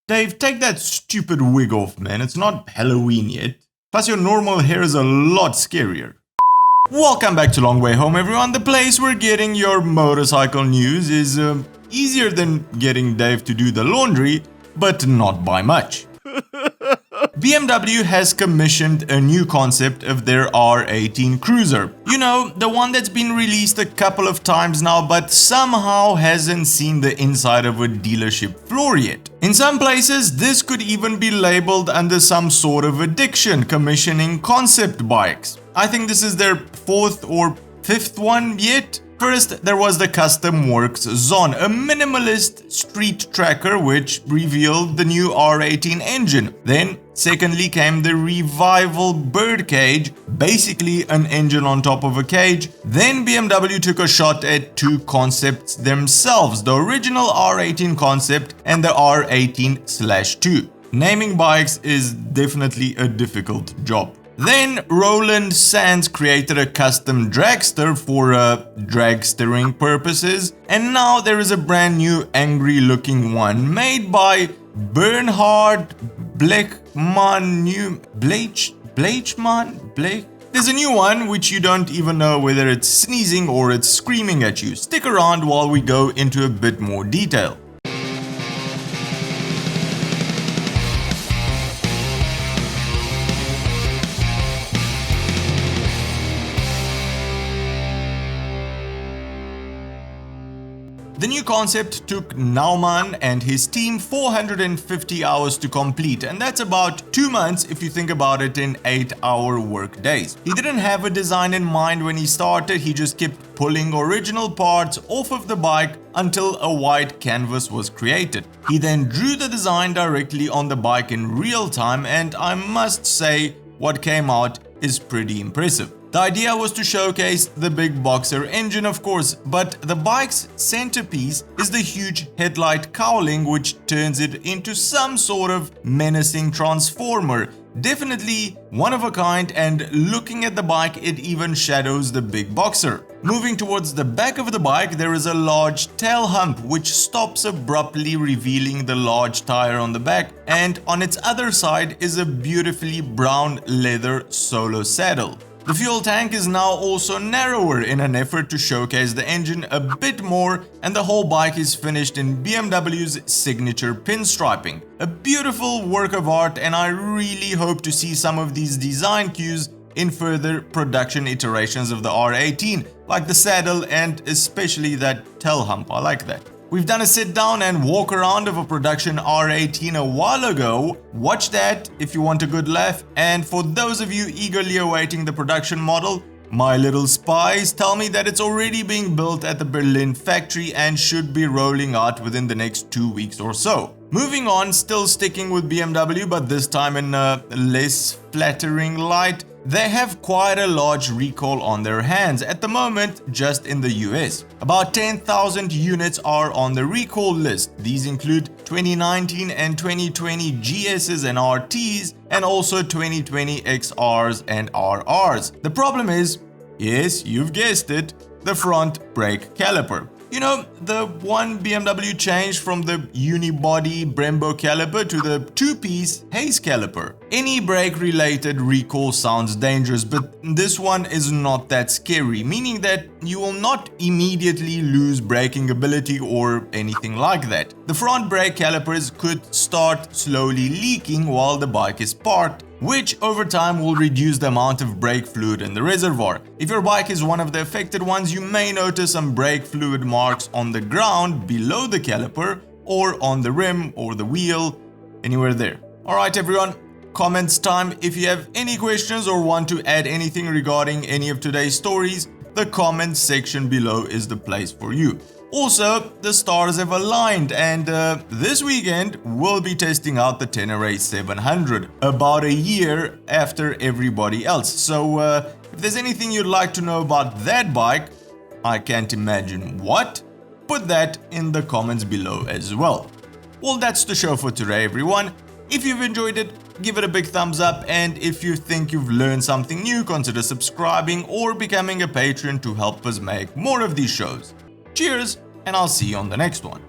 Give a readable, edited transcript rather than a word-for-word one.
Dave, take that stupid wig off, man. It's not Halloween yet. Plus, your normal hair is a lot scarier. Welcome back to Long Way Home, everyone. The place where getting your motorcycle news is easier than getting Dave to do the laundry, but not by much. BMW has commissioned a new concept of their R18 cruiser. You know, the one that's been released a couple of times now, but somehow hasn't seen the inside of a dealership floor yet. In some places, this could even be labeled under some sort of addiction, commissioning concept bikes. I think this is their fourth or fifth one yet. First, there was the Custom Works Zon, a minimalist street tracker which revealed the new R18 engine. Then, secondly came the Revival Birdcage, basically an engine on top of a cage. Then BMW took a shot at two concepts themselves, the original R18 concept and the R18/2. Naming bikes is definitely a difficult job. Then Roland Sands created a custom dragster for dragstering purposes, and now there is a brand new angry looking one made by Bernhard Blechmann. There's a new one which you don't even know whether it's sneezing or it's screaming at you. Stick around while we go into a bit more detail. The new concept took Naumann and his team 450 hours to complete, and that's about 2 months if you think about it in 8-hour work days. He didn't have a design in mind when he started, he just kept pulling original parts off of the bike until a white canvas was created. He then drew the design directly on the bike in real time, and I must say what came out is pretty impressive. The idea was to showcase the big boxer engine, of course, but the bike's centerpiece is the huge headlight cowling, which turns it into some sort of menacing transformer. Definitely one of a kind, and looking at the bike, it even shadows the big boxer. Moving towards the back of the bike, there is a large tail hump which stops abruptly, revealing the large tire on the back, and on its other side is a beautifully brown leather solo saddle. The fuel tank is now also narrower in an effort to showcase the engine a bit more, and the whole bike is finished in BMW's signature pinstriping. A beautiful work of art, and I really hope to see some of these design cues in further production iterations of the R18, like the saddle and especially that tail hump. I like that. We've done a sit down and walk around of a production R18 a while ago. Watch that if you want a good laugh. And for those of you eagerly awaiting the production model, my little spies tell me that it's already being built at the Berlin factory and should be rolling out within the next 2 weeks or so. Moving on, still sticking with BMW, but this time in a less flattering light. They have quite a large recall on their hands at the moment, just in the US. About 10,000 units are on the recall list. These include 2019 and 2020 GSs and RTs, and also 2020 XRs and RRs. The problem is, yes, you've guessed it, the front brake caliper. You know, the one BMW changed from the unibody Brembo caliper to the two-piece Hayes caliper. Any brake-related recall sounds dangerous, but this one is not that scary, meaning that you will not immediately lose braking ability or anything like that. The front brake calipers could start slowly leaking while the bike is parked, which over time will reduce the amount of brake fluid in the reservoir. If your bike is one of the affected ones, you may notice some brake fluid marks on the ground below the caliper or on the rim or the wheel, anywhere there. Alright everyone, comments time. If you have any questions or want to add anything regarding any of today's stories, the comments section below is the place for you. Also, the stars have aligned, and this weekend we'll be testing out the Tenere 700 about a year after everybody else. So if there's anything you'd like to know about that bike, I can't imagine what, put that in the comments below as well. Well, that's the show for today, everyone. If you've enjoyed it, give it a big thumbs up, and if you think you've learned something new, consider subscribing or becoming a patron to help us make more of these shows. Cheers, and I'll see you on the next one.